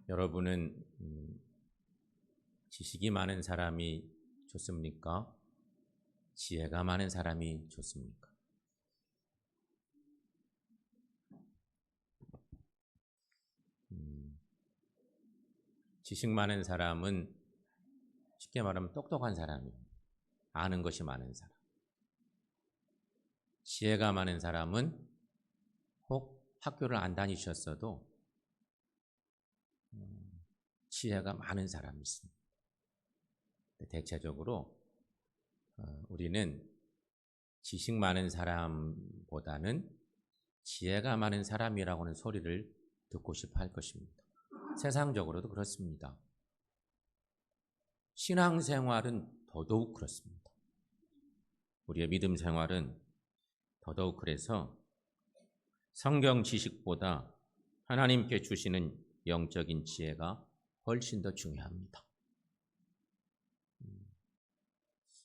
여러분은 지식이 많은 사람이 좋습니까? 지혜가 많은 사람이 좋습니까? 지식 많은 사람은 쉽게 말하면 똑똑한 사람이에요. 아는 것이 많은 사람. 지혜가 많은 사람은 혹 학교를 안 다니셨어도 지혜가 많은 사람이 있습니다. 대체적으로 우리는 지식 많은 사람보다는 지혜가 많은 사람이라고 하는 소리를 듣고 싶어 할 것입니다. 세상적으로도 그렇습니다. 신앙생활은 더더욱 그렇습니다. 우리의 믿음 생활은 더더욱 그래서 성경 지식보다 하나님께 주시는 영적인 지혜가 훨씬 더 중요합니다.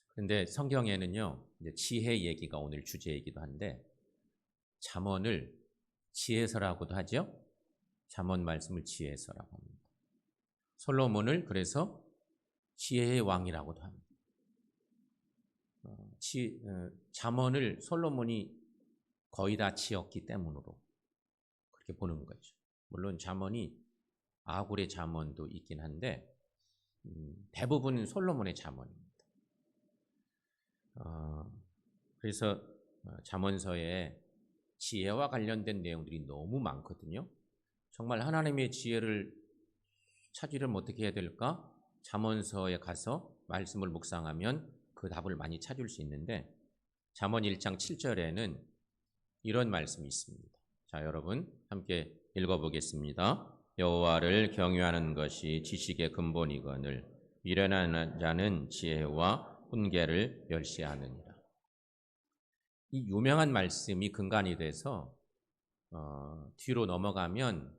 그런데 성경에는요, 이제 지혜 얘기가 오늘 주제이기도 한데 잠언을 지혜서라고도 하죠. 잠언 말씀을 지혜서라고 합니다. 솔로몬을 그래서 지혜의 왕이라고도 합니다. 잠언을 솔로몬이 거의 다 지었기 때문으로 그렇게 보는 거죠. 물론 잠언이 아굴의 잠언도 있긴 한데 대부분 솔로몬의 잠언입니다. 그래서 잠언서에 지혜와 관련된 내용들이 너무 많거든요. 정말 하나님의 지혜를 찾으려면 어떻게 해야 될까? 잠언서에 가서 말씀을 묵상하면 그 답을 많이 찾을 수 있는데 잠언 1장 7절에는 이런 말씀이 있습니다. 자, 여러분 함께 읽어보겠습니다. 여호와를 경외하는 것이 지식의 근본이거늘 미련한 자는 지혜와 훈계를 멸시하느니라. 이 유명한 말씀이 근간이 돼서 뒤로 넘어가면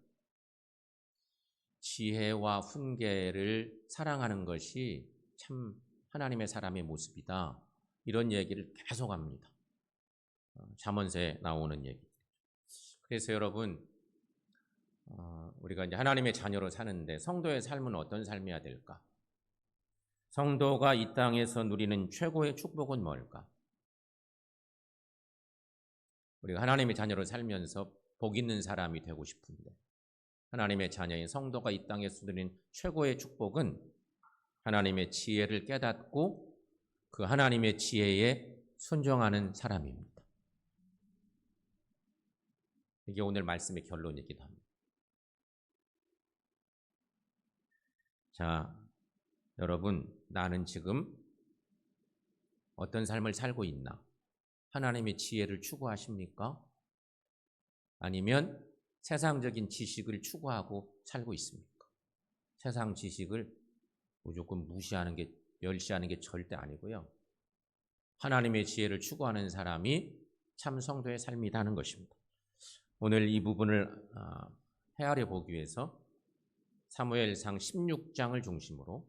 지혜와 훈계를 사랑하는 것이 참 하나님의 사람의 모습이다. 이런 얘기를 계속합니다. 잠언서에 나오는 얘기. 그래서 여러분, 우리가 이제 하나님의 자녀로 사는데 성도의 삶은 어떤 삶이어야 될까? 성도가 이 땅에서 누리는 최고의 축복은 뭘까? 우리가 하나님의 자녀로 살면서 복 있는 사람이 되고 싶은데 하나님의 자녀인 성도가 이 땅에서 누리는 최고의 축복은 하나님의 지혜를 깨닫고 그 하나님의 지혜에 순종하는 사람입니다. 이게 오늘 말씀의 결론이기도 합니다. 자, 여러분, 나는 지금 어떤 삶을 살고 있나? 하나님의 지혜를 추구하십니까? 아니면 세상적인 지식을 추구하고 살고 있습니까? 세상 지식을 무조건 무시하는 게, 멸시하는 게 절대 아니고요. 하나님의 지혜를 추구하는 사람이 참 성도의 삶이라는 것입니다. 오늘 이 부분을 헤아려 보기 위해서 사무엘상 16장을 중심으로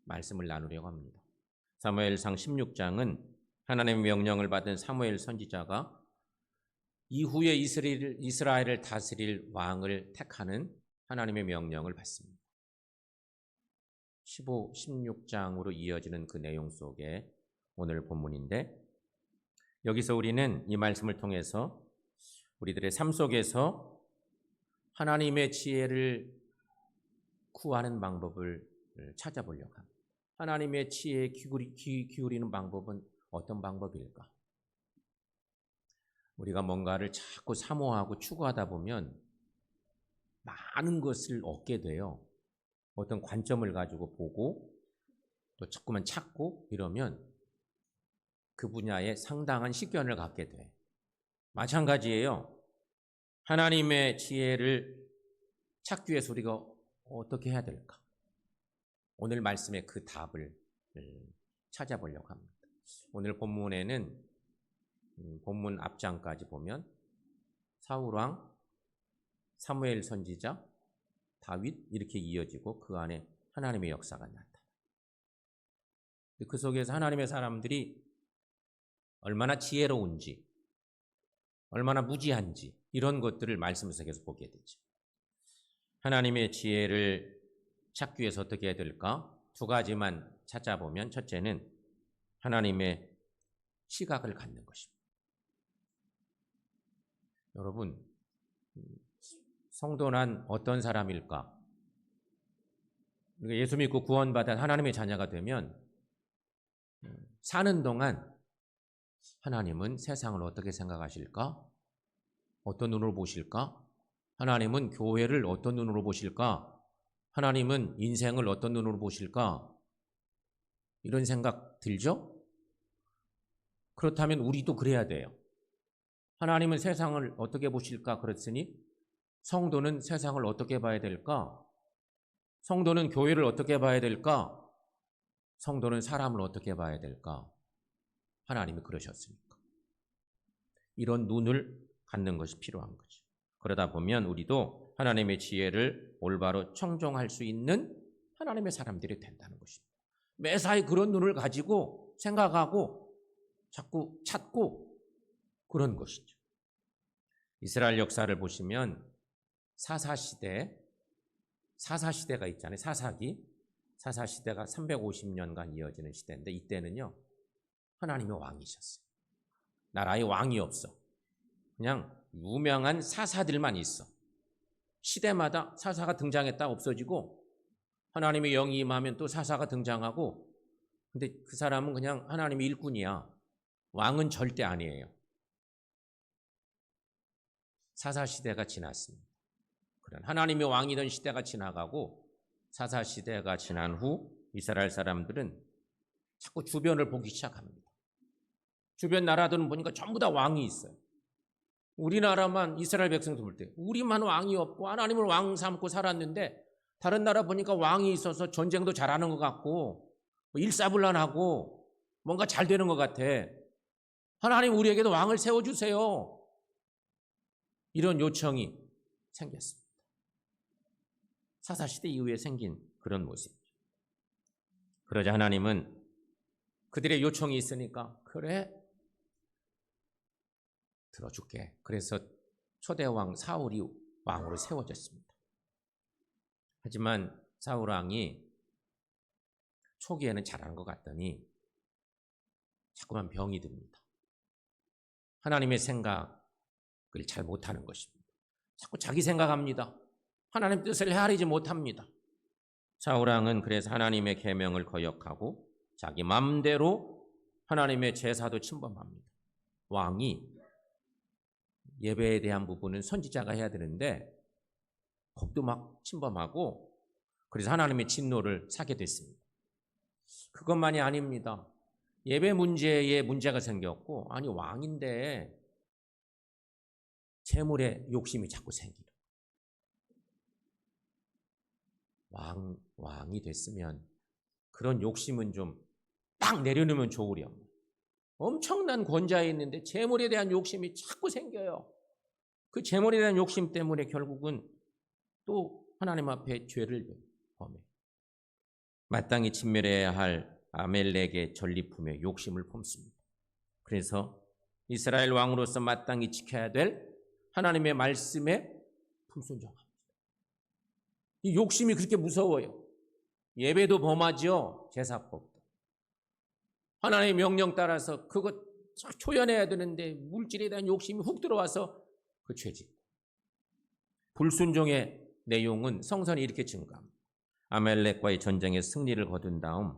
말씀을 나누려고 합니다. 사무엘상 16장은 하나님의 명령을 받은 사무엘 선지자가 이후에 이스라엘을 다스릴 왕을 택하는 하나님의 명령을 받습니다. 15, 16장으로 이어지는 그 내용 속에 오늘 본문인데 여기서 우리는 이 말씀을 통해서 우리들의 삶 속에서 하나님의 지혜를 구하는 방법을 찾아보려고 합니다. 하나님의 지혜에 귀 기울이는 방법은 어떤 방법일까? 우리가 뭔가를 자꾸 사모하고 추구하다 보면 많은 것을 얻게 돼요. 어떤 관점을 가지고 보고 또 자꾸만 찾고 이러면 그 분야에 상당한 식견을 갖게 돼. 마찬가지예요. 하나님의 지혜를 찾기 위해서 우리가 어떻게 해야 될까? 오늘 말씀의 그 답을 찾아보려고 합니다. 오늘 본문에는 본문 앞장까지 보면 사울왕, 사무엘 선지자, 다윗 이렇게 이어지고 그 안에 하나님의 역사가 나타나요. 그 속에서 하나님의 사람들이 얼마나 지혜로운지, 얼마나 무지한지 이런 것들을 말씀 속에서 보게 되죠. 하나님의 지혜를 찾기 위해서 어떻게 해야 될까? 두 가지만 찾아보면 첫째는 하나님의 시각을 갖는 것입니다. 여러분, 성도란 어떤 사람일까? 예수 믿고 구원받아 하나님의 자녀가 되면 사는 동안 하나님은 세상을 어떻게 생각하실까? 어떤 눈으로 보실까? 하나님은 교회를 어떤 눈으로 보실까? 하나님은 인생을 어떤 눈으로 보실까? 이런 생각 들죠? 그렇다면 우리도 그래야 돼요. 하나님은 세상을 어떻게 보실까? 그랬으니 성도는 세상을 어떻게 봐야 될까? 성도는 교회를 어떻게 봐야 될까? 성도는 사람을 어떻게 봐야 될까? 하나님이 그러셨으니까. 이런 눈을 갖는 것이 필요한 거죠. 그러다 보면 우리도 하나님의 지혜를 올바로 청종할 수 있는 하나님의 사람들이 된다는 것입니다. 매사에 그런 눈을 가지고 생각하고 자꾸 찾고 그런 것이죠. 이스라엘 역사를 보시면 사사시대가 있잖아요. 사사시대가 350년간 이어지는 시대인데 이때는요. 하나님의 왕이셨어요. 나라에 왕이 없어. 그냥 유명한 사사들만 있어. 시대마다 사사가 등장했다 없어지고 하나님의 영이 임하면 또 사사가 등장하고 근데 그 사람은 그냥 하나님의 일꾼이야. 왕은 절대 아니에요. 사사시대가 지났습니다. 그런 하나님의 왕이던 시대가 지나가고 사사시대가 지난 후 이스라엘 사람들은 자꾸 주변을 보기 시작합니다. 주변 나라들은 보니까 전부 다 왕이 있어요. 우리나라만 이스라엘 백성들 볼 때 우리만 왕이 없고 하나님을 왕 삼고 살았는데 다른 나라 보니까 왕이 있어서 전쟁도 잘하는 것 같고 일사불란하고 뭔가 잘 되는 것 같아. 하나님 우리에게도 왕을 세워주세요. 이런 요청이 생겼습니다. 사사시대 이후에 생긴 그런 모습이죠. 그러자 하나님은 그들의 요청이 있으니까 그래 들어줄게. 그래서 초대왕 사울이 왕으로 세워졌습니다. 하지만 사울 왕이 초기에는 잘하는 것 같더니 자꾸만 병이 듭니다. 하나님의 생각을 잘 못하는 것입니다. 자꾸 자기 생각합니다. 하나님 뜻을 헤아리지 못합니다. 사울 왕은 그래서 하나님의 계명을 거역하고 자기 마음대로 하나님의 제사도 침범합니다. 왕이 예배에 대한 부분은 선지자가 해야 되는데 거기도 막 침범하고 그래서 하나님의 진노를 사게 됐습니다. 그것만이 아닙니다. 예배 문제에 문제가 생겼고 아니 왕인데 재물에 욕심이 자꾸 생기는 왕이 됐으면 그런 욕심은 좀 딱 내려놓으면 좋으렴. 엄청난 권좌에 있는데 재물에 대한 욕심이 자꾸 생겨요. 그 재물에 대한 욕심 때문에 결국은 또 하나님 앞에 죄를 범해. 마땅히 진멸해야 할 아멜렉의 전리품에 욕심을 품습니다. 그래서 이스라엘 왕으로서 마땅히 지켜야 될 하나님의 말씀에 품순종합니다. 이 욕심이 그렇게 무서워요. 예배도 범하죠. 제사법도. 하나님의 명령 따라서 그것 초연해야 되는데 물질에 대한 욕심이 훅 들어와서 그 죄짓고. 불순종의 내용은 성선이 이렇게 증가합니다. 아멜렉과의 전쟁에 승리를 거둔 다음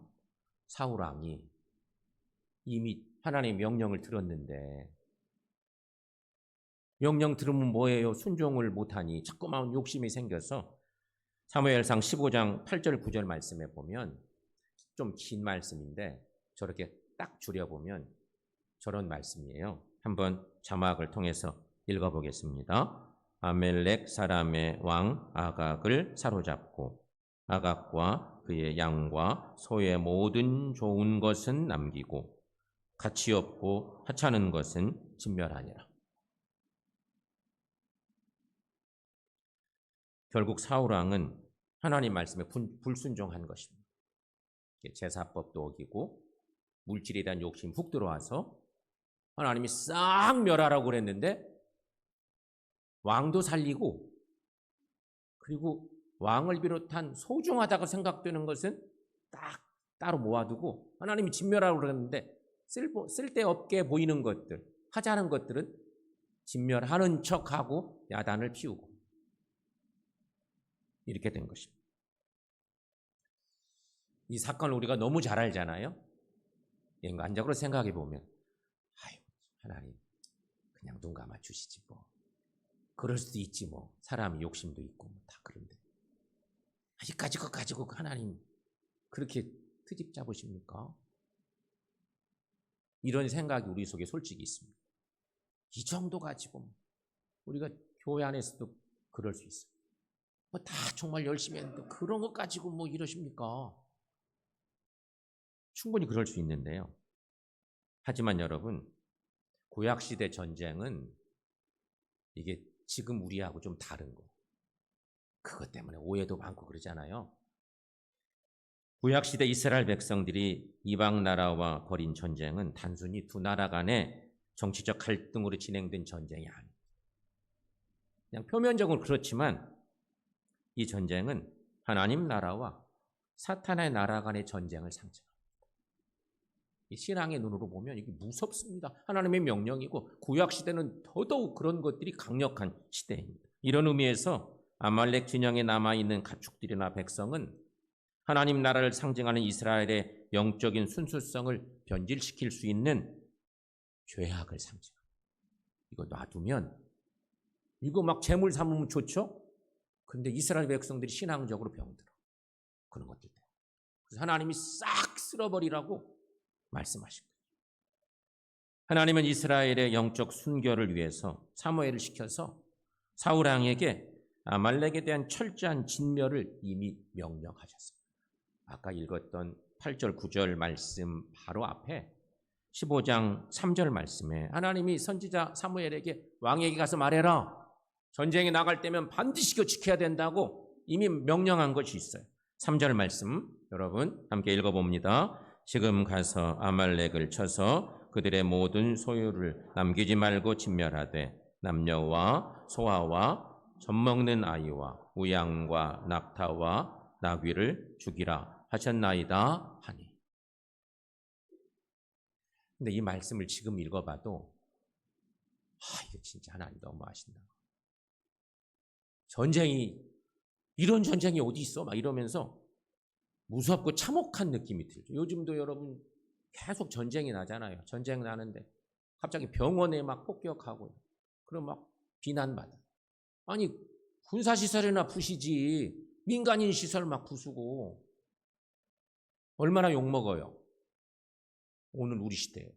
사울 왕이 이미 하나님의 명령을 들었는데 명령 들으면 뭐예요? 순종을 못하니 자꾸만 욕심이 생겨서 사무엘상 15장 8절 9절 말씀에 보면 좀 긴 말씀인데 저렇게 딱 줄여보면 저런 말씀이에요. 한번 자막을 통해서 읽어보겠습니다. 아멜렉 사람의 왕 아각을 사로잡고 아각과 그의 양과 소의 모든 좋은 것은 남기고 가치 없고 하찮은 것은 진멸하니라. 결국 사울 왕은 하나님 말씀에 불순종한 것입니다. 제사법도 어기고 물질에 대한 욕심 훅 들어와서 하나님이 싹 멸하라고 그랬는데 왕도 살리고 그리고 왕을 비롯한 소중하다고 생각되는 것은 딱 따로 모아두고 하나님이 진멸하라고 그랬는데 쓸데없게 보이는 것들, 하자는 것들은 진멸하는 척하고 야단을 피우고 이렇게 된 것입니다. 이 사건을 우리가 너무 잘 알잖아요. 인간적으로 생각해 보면 아유, 하나님 그냥 눈 감아 주시지 뭐. 그럴 수도 있지 뭐. 사람이 욕심도 있고 뭐 다 그런데 아직까지 그거 가지고 하나님 그렇게 트집 잡으십니까? 이런 생각이 우리 속에 솔직히 있습니다. 이 정도 가지고 우리가 교회 안에서도 그럴 수 있어요. 뭐 다 정말 열심히 했는데 그런 것 가지고 뭐 이러십니까? 충분히 그럴 수 있는데요. 하지만 여러분, 구약시대 전쟁은 이게 지금 우리하고 좀 다른 거. 그것 때문에 오해도 많고 그러잖아요. 구약시대 이스라엘 백성들이 이방 나라와 벌인 전쟁은 단순히 두 나라 간의 정치적 갈등으로 진행된 전쟁이 아니에요. 그냥 표면적으로 그렇지만 이 전쟁은 하나님 나라와 사탄의 나라 간의 전쟁을 상징합니다. 이 신앙의 눈으로 보면 이게 무섭습니다. 하나님의 명령이고 구약시대는 더더욱 그런 것들이 강력한 시대입니다. 이런 의미에서 아말렉 진영에 남아있는 가축들이나 백성은 하나님 나라를 상징하는 이스라엘의 영적인 순수성을 변질시킬 수 있는 죄악을 상징합니다. 이거 놔두면 이거 막 재물 삼으면 좋죠? 근데 이스라엘 백성들이 신앙적으로 병들어. 그런 것들 때문에. 그래서 하나님이 싹 쓸어버리라고 말씀하신 거예요. 하나님은 이스라엘의 영적 순결을 위해서 사무엘을 시켜서 사울 왕에게 아말렉에 대한 철저한 진멸을 이미 명령하셨습니다. 아까 읽었던 8절 9절 말씀 바로 앞에 15장 3절 말씀에 하나님이 선지자 사무엘에게 왕에게 가서 말해라. 전쟁에 나갈 때면 반드시 이거 지켜야 된다고 이미 명령한 것이 있어요. 3절 말씀 여러분 함께 읽어봅니다. 지금 가서 아말렉을 쳐서 그들의 모든 소유를 남기지 말고 진멸하되 남녀와 소아와 젖먹는 아이와 우양과 낙타와 나귀를 죽이라 하셨나이다 하니. 근데 이 말씀을 지금 읽어봐도 이거 진짜 하나님 너무 하신다. 이런 전쟁이 어디 있어? 막 이러면서 무섭고 참혹한 느낌이 들죠. 요즘도 여러분 계속 전쟁이 나잖아요. 전쟁 나는데 갑자기 병원에 막 폭격하고 그럼 막 비난받아. 아니 군사시설이나 부시지 민간인 시설 막 부수고 얼마나 욕먹어요. 오늘 우리 시대에.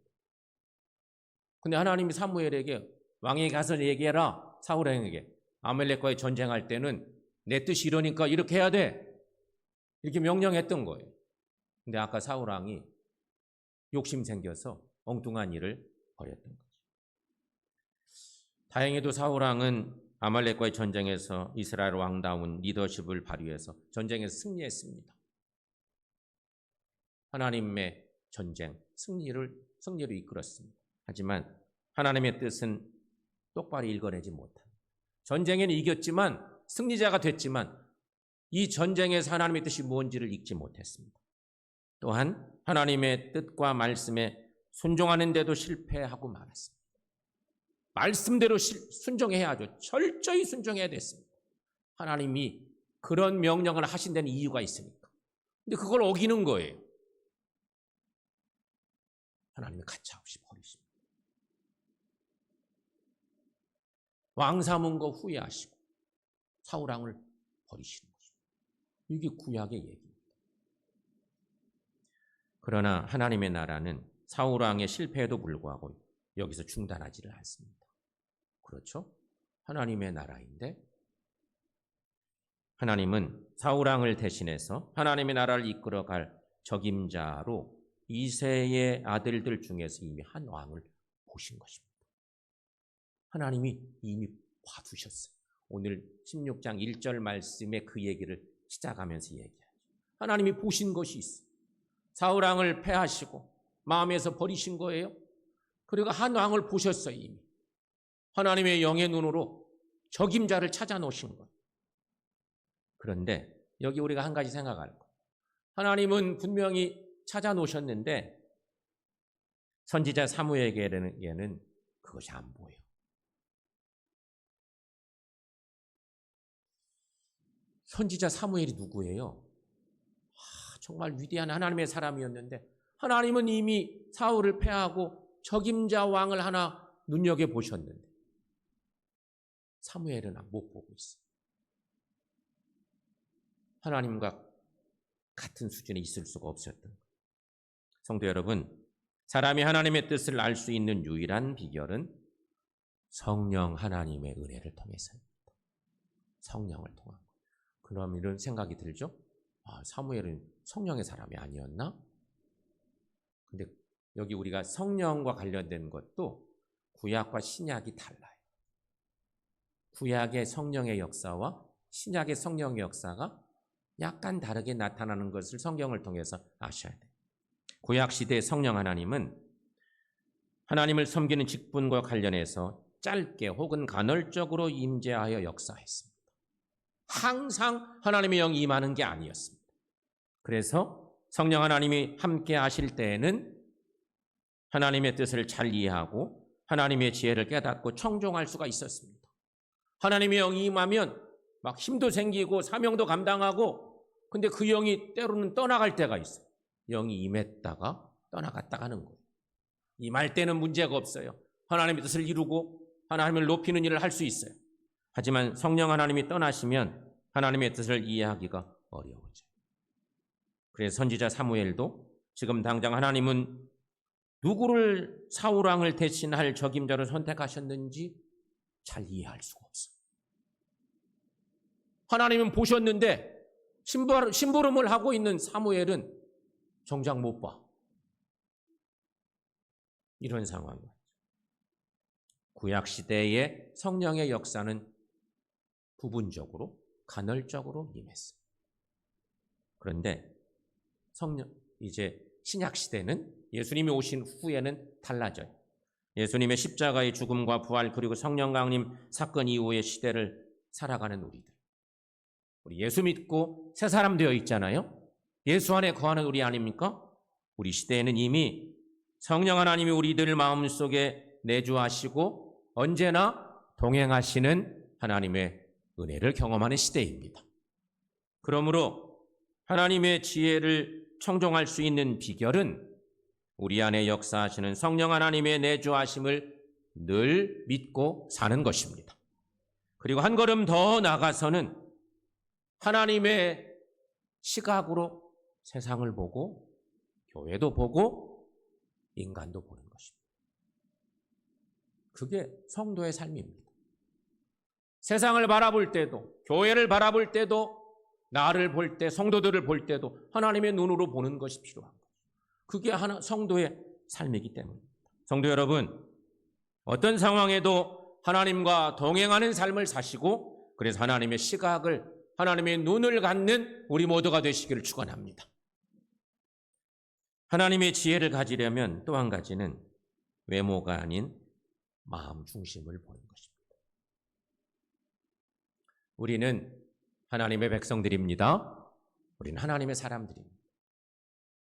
근데 하나님이 사무엘에게 왕에게 가서 얘기해라. 사울 왕에게. 아말렉과의 전쟁할 때는 내 뜻이 이러니까 이렇게 해야 돼. 이렇게 명령했던 거예요. 근데 아까 사울 왕이 욕심 생겨서 엉뚱한 일을 벌였던 거죠. 다행히도 사울 왕은 아말렉과의 전쟁에서 이스라엘 왕다운 리더십을 발휘해서 전쟁에서 승리했습니다. 하나님의 전쟁, 승리를 이끌었습니다. 하지만 하나님의 뜻은 똑바로 읽어내지 못합니다. 전쟁에는 이겼지만 승리자가 됐지만 이 전쟁에서 하나님의 뜻이 뭔지를 읽지 못했습니다. 또한 하나님의 뜻과 말씀에 순종하는데도 실패하고 말았습니다. 말씀대로 순종해야죠. 철저히 순종해야 됐습니다. 하나님이 그런 명령을 하신 데는 이유가 있으니까. 근데 그걸 어기는 거예요. 하나님이 가차없이 버리십니다. 왕 삼은 거 후회하시고 사울 왕을 버리시는 것입니다. 이게 구약의 얘기입니다. 그러나 하나님의 나라는 사울 왕의 실패에도 불구하고 여기서 중단하지를 않습니다. 그렇죠? 하나님의 나라인데 하나님은 사울 왕을 대신해서 하나님의 나라를 이끌어갈 적임자로 이새의 아들들 중에서 이미 한 왕을 보신 것입니다. 하나님이 이미 봐두셨어요. 오늘 16장 1절 말씀에 그 얘기를 시작하면서 얘기하죠. 하나님이 보신 것이 있어요. 사울 왕을 패하시고 마음에서 버리신 거예요. 그리고 한 왕을 보셨어요. 이미. 하나님의 영의 눈으로 적임자를 찾아 놓으신 거예요. 그런데 여기 우리가 한 가지 생각할 거. 하나님은 분명히 찾아 놓으셨는데 선지자 사무엘에게는 그것이 안 보여. 선지자 사무엘이 누구예요? 정말 위대한 하나님의 사람이었는데 하나님은 이미 사울을 패하고 적임자 왕을 하나 눈여겨보셨는데 사무엘은 못 보고 있어요. 하나님과 같은 수준에 있을 수가 없었던 거예요. 성도 여러분, 사람이 하나님의 뜻을 알 수 있는 유일한 비결은 성령 하나님의 은혜를 통해서입니다. 성령을 통한 거예요. 그럼 이런 생각이 들죠? 사무엘은 성령의 사람이 아니었나? 근데 여기 우리가 성령과 관련된 것도 구약과 신약이 달라요. 구약의 성령의 역사와 신약의 성령의 역사가 약간 다르게 나타나는 것을 성경을 통해서 아셔야 돼요. 구약 시대의 성령 하나님은 하나님을 섬기는 직분과 관련해서 짧게 혹은 간헐적으로 임재하여 역사했습니다. 항상 하나님의 영이 임하는 게 아니었습니다. 그래서 성령 하나님이 함께 하실 때에는 하나님의 뜻을 잘 이해하고 하나님의 지혜를 깨닫고 청종할 수가 있었습니다. 하나님의 영이 임하면 막 힘도 생기고 사명도 감당하고, 근데 그 영이 때로는 떠나갈 때가 있어요. 영이 임했다가 떠나갔다 가는 거예요. 임할 때는 문제가 없어요. 하나님의 뜻을 이루고 하나님을 높이는 일을 할 수 있어요. 하지만 성령 하나님이 떠나시면 하나님의 뜻을 이해하기가 어려워져요. 그래서 선지자 사무엘도 지금 당장 하나님은 누구를 사울왕을 대신할 적임자로 선택하셨는지 잘 이해할 수가 없어요. 하나님은 보셨는데 심부름을 하고 있는 사무엘은 정작 못 봐. 이런 상황이죠. 구약시대의 성령의 역사는 부분적으로 간헐적으로 임했어요. 그런데 이제 신약시대는 예수님이 오신 후에는 달라져요. 예수님의 십자가의 죽음과 부활 그리고 성령 강림 사건 이후의 시대를 살아가는 우리들. 우리 예수 믿고 새 사람 되어 있잖아요. 예수 안에 거하는 우리 아닙니까? 우리 시대에는 이미 성령 하나님이 우리들 마음속에 내주하시고 언제나 동행하시는 하나님의 은혜를 경험하는 시대입니다. 그러므로 하나님의 지혜를 청종할 수 있는 비결은 우리 안에 역사하시는 성령 하나님의 내주하심을 늘 믿고 사는 것입니다. 그리고 한 걸음 더 나가서는 하나님의 시각으로 세상을 보고 교회도 보고 인간도 보는 것입니다. 그게 성도의 삶입니다. 세상을 바라볼 때도, 교회를 바라볼 때도, 나를 볼 때, 성도들을 볼 때도 하나님의 눈으로 보는 것이 필요한 거죠. 그게 성도의 삶이기 때문입니다. 성도 여러분, 어떤 상황에도 하나님과 동행하는 삶을 사시고, 그래서 하나님의 시각을, 하나님의 눈을 갖는 우리 모두가 되시기를 축원합니다. 하나님의 지혜를 가지려면 또 한 가지는 외모가 아닌 마음 중심을 보는 것입니다. 우리는 하나님의 백성들입니다. 우리는 하나님의 사람들입니다.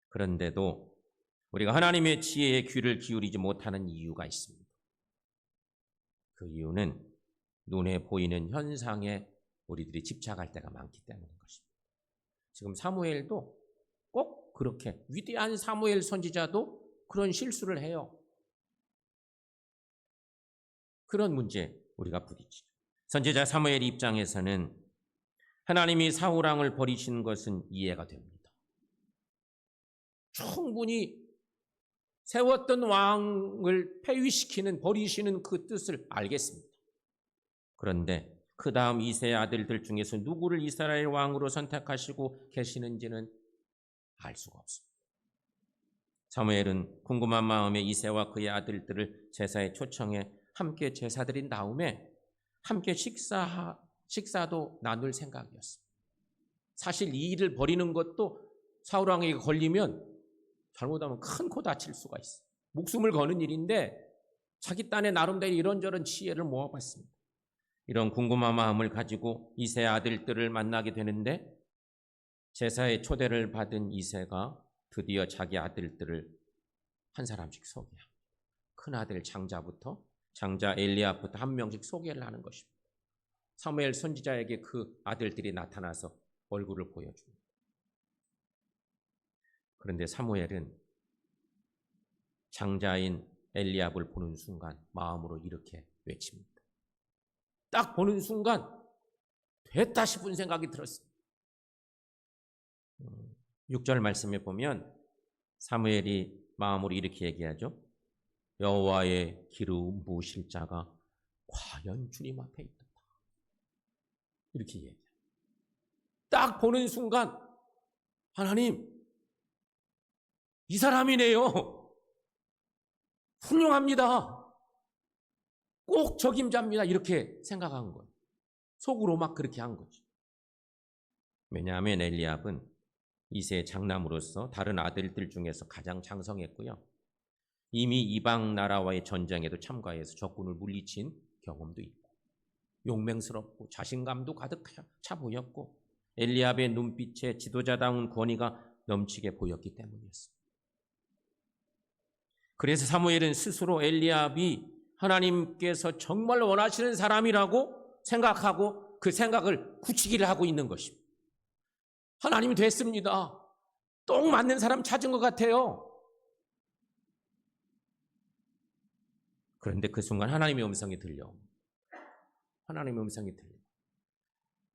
그런데도 우리가 하나님의 지혜에 귀를 기울이지 못하는 이유가 있습니다. 그 이유는 눈에 보이는 현상에 우리들이 집착할 때가 많기 때문인 것입니다. 지금 사무엘도 꼭 그렇게, 위대한 사무엘 선지자도 그런 실수를 해요. 그런 문제 우리가 부딪히죠. 선지자 사무엘 입장에서는 하나님이 사울왕을 버리신 것은 이해가 됩니다. 충분히 세웠던 왕을 폐위시키는, 버리시는 그 뜻을 알겠습니다. 그런데 그 다음 이세의 아들들 중에서 누구를 이스라엘 왕으로 선택하시고 계시는지는 알 수가 없습니다. 사무엘은 궁금한 마음에 이세와 그의 아들들을 제사에 초청해 함께 제사 드린 다음에 함께 식사도 나눌 생각이었습니다. 사실 이 일을 벌이는 것도 사울왕에게 걸리면 잘못하면 큰 코 다칠 수가 있어요. 목숨을 거는 일인데 자기 딴에 나름대로 이런저런 지혜를 모아봤습니다. 이런 궁금한 마음을 가지고 이세 아들들을 만나게 되는데 제사의 초대를 받은 이세가 드디어 자기 아들들을 한 사람씩 소개합니다. 큰아들 장자 엘리압부터 한 명씩 소개를 하는 것입니다. 사무엘 선지자에게 그 아들들이 나타나서 얼굴을 보여줍니다. 그런데 사무엘은 장자인 엘리압을 보는 순간 마음으로 이렇게 외칩니다. 딱 보는 순간 됐다 싶은 생각이 들었습니다. 6절 말씀에 보면 사무엘이 마음으로 이렇게 얘기하죠. 여호와의 기름 부으실 자가 과연 주님 앞에 있다. 이렇게 얘기해요. 딱 보는 순간 하나님, 이 사람이네요. 훌륭합니다. 꼭 적임자입니다. 이렇게 생각한 거예요. 속으로 막 그렇게 한 거죠. 왜냐하면 엘리압은 이세의 장남으로서 다른 아들들 중에서 가장 장성했고요. 이미 이방 나라와의 전쟁에도 참가해서 적군을 물리친 경험도 있고 용맹스럽고 자신감도 가득 차 보였고 엘리압의 눈빛에 지도자다운 권위가 넘치게 보였기 때문이었습니다. 그래서 사무엘은 스스로 엘리압이 하나님께서 정말 원하시는 사람이라고 생각하고 그 생각을 굳히기를 하고 있는 것입니다. 하나님이 됐습니다. 딱 맞는 사람 찾은 것 같아요. 그런데 그 순간 하나님의 음성이 들려. 하나님의 음성이 들려.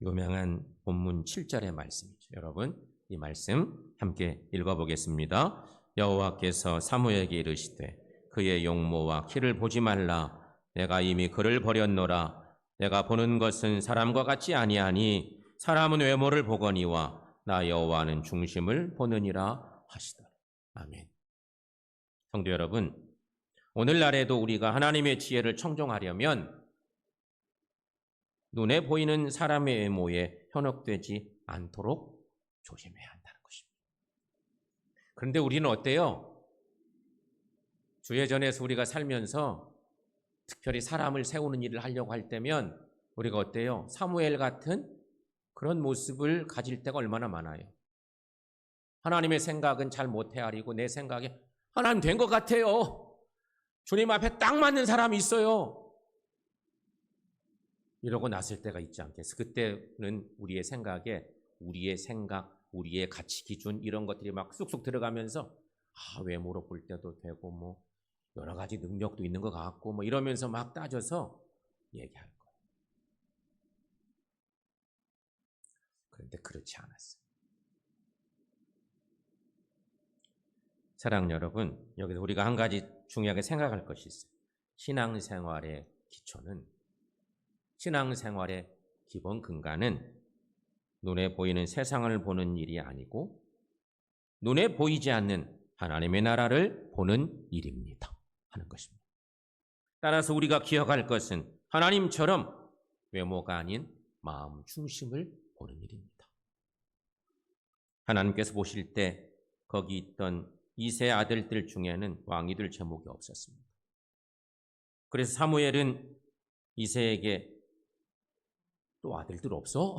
유명한 본문 7절의 말씀이죠. 여러분, 이 말씀 함께 읽어보겠습니다. 여호와께서 사무엘에게 이르시되 그의 용모와 키를 보지 말라. 내가 이미 그를 버렸노라. 내가 보는 것은 사람과 같지 아니하니 사람은 외모를 보거니와 나 여호와는 중심을 보느니라 하시더라. 아멘. 성도 여러분, 오늘날에도 우리가 하나님의 지혜를 청종하려면 눈에 보이는 사람의 외모에 현혹되지 않도록 조심해야 한다는 것입니다. 그런데 우리는 어때요? 주예전에서 우리가 살면서 특별히 사람을 세우는 일을 하려고 할 때면 우리가 어때요? 사무엘 같은 그런 모습을 가질 때가 얼마나 많아요. 하나님의 생각은 잘 못 헤아리고 내 생각에 하나님 된 것 같아요. 주님 앞에 딱 맞는 사람이 있어요. 이러고 났을 때가 있지 않겠어요? 그때는 우리의 생각에 우리의 생각, 우리의 가치 기준 이런 것들이 막 쑥쑥 들어가면서 외모로 볼 때도 되고 뭐 여러 가지 능력도 있는 것 같고 뭐 이러면서 막 따져서 얘기할 거예요. 그런데 그렇지 않았어요. 사랑 여러분, 여기서 우리가 한 가지 중요하게 생각할 것이 있어요. 신앙생활의 기초는, 신앙생활의 기본 근간은 눈에 보이는 세상을 보는 일이 아니고 눈에 보이지 않는 하나님의 나라를 보는 일입니다. 하는 것입니다. 따라서 우리가 기억할 것은 하나님처럼 외모가 아닌 마음 중심을 보는 일입니다. 하나님께서 보실 때 거기 있던 이세 아들들 중에는 왕이 될 제목이 없었습니다. 그래서 사무엘은 이세에게 또 아들들 없어?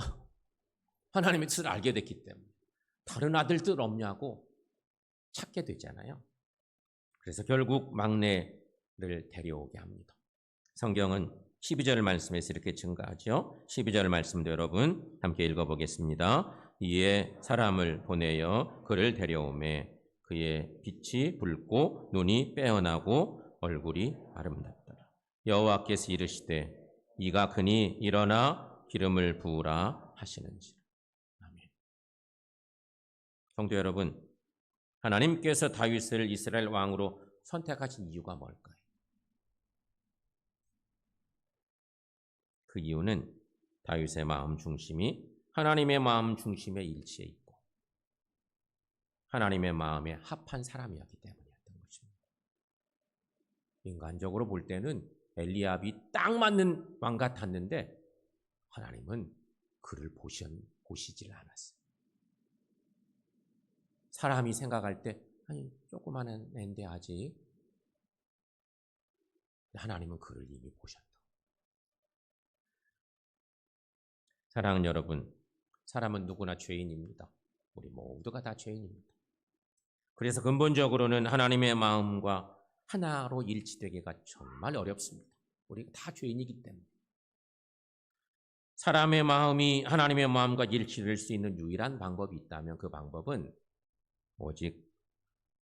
하나님의 뜻을 알게 됐기 때문에 다른 아들들 없냐고 찾게 되잖아요. 그래서 결국 막내를 데려오게 합니다. 성경은 12절 말씀에서 이렇게 증가하죠. 12절 말씀도 여러분 함께 읽어보겠습니다. 이에 사람을 보내어 그를 데려오매 그의 빛이 붉고 눈이 빼어나고 얼굴이 아름답더라. 여호와께서 이르시되 이가 그니 일어나 기름을 부으라 하시는지라. 아멘. 성도 여러분, 하나님께서 다윗을 이스라엘 왕으로 선택하신 이유가 뭘까요? 그 이유는 다윗의 마음 중심이 하나님의 마음 중심에 일치해 있고 하나님의 마음에 합한 사람이었기 때문이었던 것입니다. 인간적으로 볼 때는 엘리압이 딱 맞는 왕 같았는데 하나님은 그를 보시질 않았어요. 사람이 생각할 때 아니 조그마한 애인데 아직 하나님은 그를 이미 보셨다. 사랑하는 여러분, 사람은 누구나 죄인입니다. 우리 모두가 다 죄인입니다. 그래서 근본적으로는 하나님의 마음과 하나로 일치되기가 정말 어렵습니다. 우리가 다 죄인이기 때문에. 사람의 마음이 하나님의 마음과 일치될 수 있는 유일한 방법이 있다면 그 방법은 오직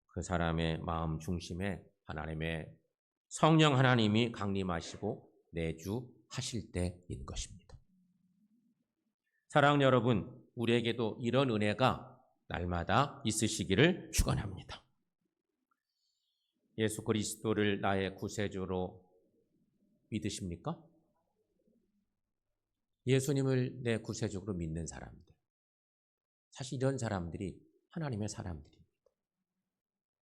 그 사람의 마음 중심에 하나님의 성령 하나님이 강림하시고 내주하실 때인 것입니다. 사랑하는 여러분, 우리에게도 이런 은혜가 날마다 있으시기를 축원합니다. 예수 그리스도를 나의 구세주로 믿으십니까? 예수님을 내 구세주로 믿는 사람들, 사실 이런 사람들이 하나님의 사람들입니다.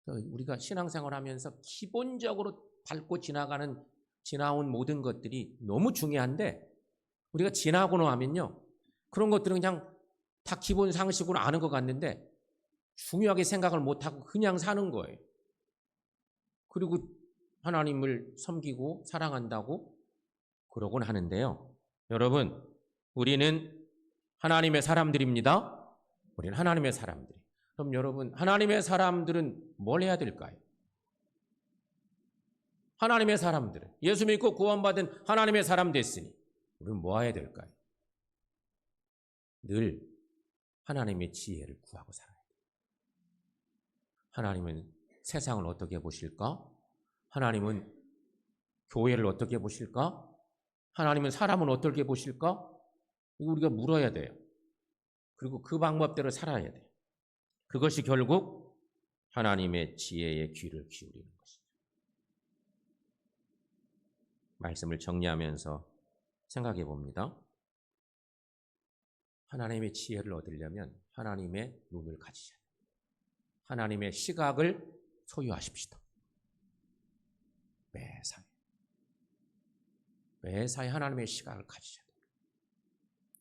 우리가 신앙생활하면서 기본적으로 밟고 지나온 모든 것들이 너무 중요한데 우리가 지나고 나면요, 그런 것들은 그냥 다 기본 상식으로 아는 것 같는데 중요하게 생각을 못하고 그냥 사는 거예요. 그리고 하나님을 섬기고 사랑한다고 그러곤 하는데요. 여러분, 우리는 하나님의 사람들입니다. 우리는 하나님의 사람들. 그럼 여러분, 하나님의 사람들은 뭘 해야 될까요? 하나님의 사람들은, 예수 믿고 구원받은 하나님의 사람 됐으니 우리는 뭐 해야 될까요? 늘 하나님의 지혜를 구하고 살아야 돼요. 하나님은 세상을 어떻게 보실까? 하나님은 교회를 어떻게 보실까? 하나님은 사람은 어떻게 보실까? 이거 우리가 물어야 돼요. 그리고 그 방법대로 살아야 돼요. 그것이 결국 하나님의 지혜의 귀를 기울이는 것이죠. 말씀을 정리하면서 생각해 봅니다. 하나님의 지혜를 얻으려면 하나님의 눈을 가지셔야 돼요. 하나님의 시각을 소유하십시다. 매사에 하나님의 시각을 가지셔야 돼요.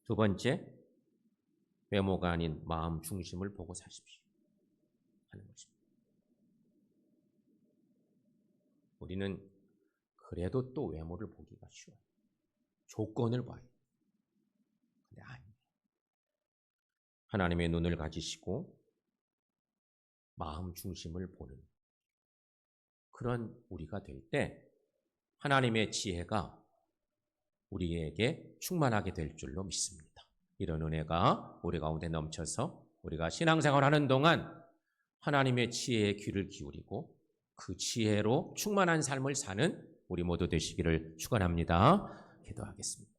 두 번째, 외모가 아닌 마음 중심을 보고 사십시오 하는 것입니다. 우리는 그래도 또 외모를 보기가 쉬워요. 조건을 봐요. 근데 아니에요. 하나님의 눈을 가지시고 마음 중심을 보는 그런 우리가 될 때 하나님의 지혜가 우리에게 충만하게 될 줄로 믿습니다. 이런 은혜가 우리 가운데 넘쳐서 우리가 신앙생활하는 동안 하나님의 지혜에 귀를 기울이고 그 지혜로 충만한 삶을 사는 우리 모두 되시기를 축원합니다. 기도하겠습니다.